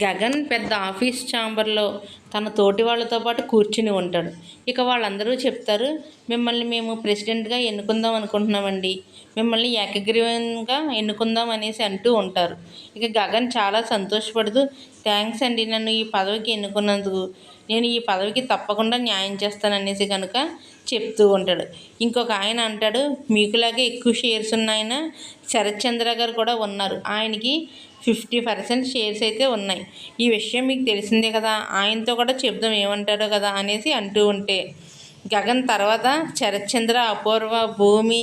గగన్ పెద్ద ఆఫీస్ ఛాంబర్లో తన తోటి వాళ్ళతో పాటు కూర్చుని ఉంటాడు. ఇక వాళ్ళందరూ చెప్తారు, మిమ్మల్ని మేము ప్రెసిడెంట్గా ఎన్నుకుందాం అనుకుంటున్నామండి, మిమ్మల్ని ఏకగ్రీవంగా ఎన్నుకుందాం అనేసి అంటూ ఉంటారు. ఇక గగన్ చాలా సంతోషపడుతూ, థ్యాంక్స్ అండి, నన్ను ఈ పదవికి ఎన్నుకున్నందుకు, నేను ఈ పదవికి తప్పకుండా న్యాయం చేస్తాననేసి కనుక చెప్తూ ఉంటాడు. ఇంకొక ఆయన అంటాడు, మీకులాగే ఎక్కువ షేర్స్ ఉన్నాయన శరత్ చంద్ర గారు కూడా ఉన్నారు, ఆయనకి 50% షేర్స్ అయితే ఉన్నాయి, ఈ విషయం మీకు తెలిసిందే కదా, ఆయనతో కూడా చెప్దాం ఏమంటారో కదా అనేసి అంటూ ఉంటే, గగన్ తర్వాత శరత్ చంద్ర, అపూర్వ, భూమి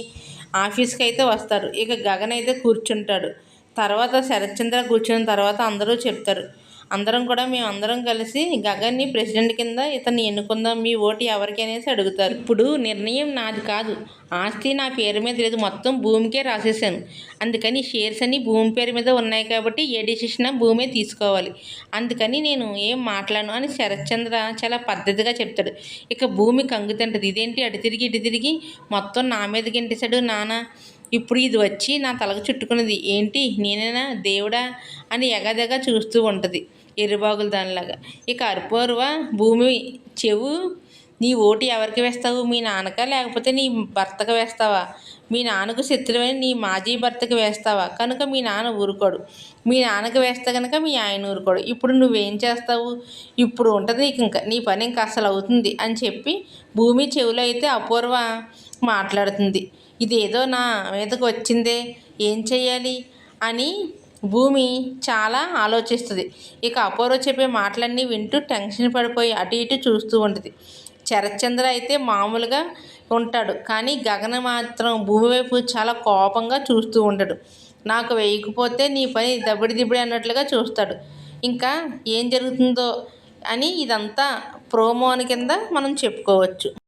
ఆఫీస్కి అయితే వస్తారు. ఇక గగన్ అయితే కూర్చుంటాడు. తర్వాత శరత్ చంద్ర కూర్చున్న తర్వాత అందరూ చెప్తారు, మేమందరం కలిసి గగన్ని ప్రెసిడెంట్ కింద ఇతన్ని ఎన్నుకుందాం, మీ ఓటు ఎవరికి అనేసి అడుగుతారు. ఇప్పుడు నిర్ణయం నాది కాదు, ఆస్తి నా పేరు మీద లేదు, మొత్తం భూమికే రాసేసాను, అందుకని షేర్స్ అన్నీ భూమి పేరు మీద ఉన్నాయి కాబట్టి ఏ డిసిషన్ భూమే తీసుకోవాలి, అందుకని నేను ఏం మాట్లాడను అని శరత్ చంద్ర చాలా పద్ధతిగా చెప్తాడు. ఇక భూమి కంగు తింటది, ఇదేంటి అటు తిరిగి మొత్తం నా మీద గెంటేశాడు నాన్న, ఇప్పుడు ఇది వచ్చి నా తలకు చుట్టుకున్నది ఏంటి, నేనేనా దేవుడా అని ఎగదెగ చూస్తూ ఉంటుంది ఎర్రిబాగులు దానిలాగా. ఇక అపూర్వ, భూమి చెవు, నీ ఓటు ఎవరికి వేస్తావు, మీ నాన్నకా లేకపోతే నీ భర్తకు వేస్తావా, మీ నాన్నకు శత్రువైన నీ మాజీ భర్తకు వేస్తావా, కనుక మీ నాన్న ఊరుకోడు, మీ నాన్నకు వేస్తే కనుక మీ ఆయన ఊరుకోడు, ఇప్పుడు నువ్వేం చేస్తావు, ఇప్పుడు ఉంటుంది ఇంకా నీ పని ఇంకా అసలు అవుతుంది అని చెప్పి భూమి చెవిలో అయితే అపూర్వ మాట్లాడుతుంది. ఇదేదో నా మీదకు వచ్చిందే, ఏం చెయ్యాలి అని భూమి చాలా ఆలోచిస్తుంది. ఇక అపూర్వ చెప్పే మాటలన్నీ వింటూ టెన్షన్ పడిపోయి అటు ఇటు చూస్తూ ఉంటుంది. శరత్ చంద్ర అయితే మామూలుగా ఉంటాడు, కానీ గగన మాత్రం భూమి వైపు చాలా కోపంగా చూస్తూ ఉంటాడు. నాకు వేయకపోతే నీ పని దబిడి అన్నట్లుగా చూస్తాడు. ఇంకా ఏం జరుగుతుందో అని ఇదంతా ప్రోమో అని కింద మనం చెప్పుకోవచ్చు.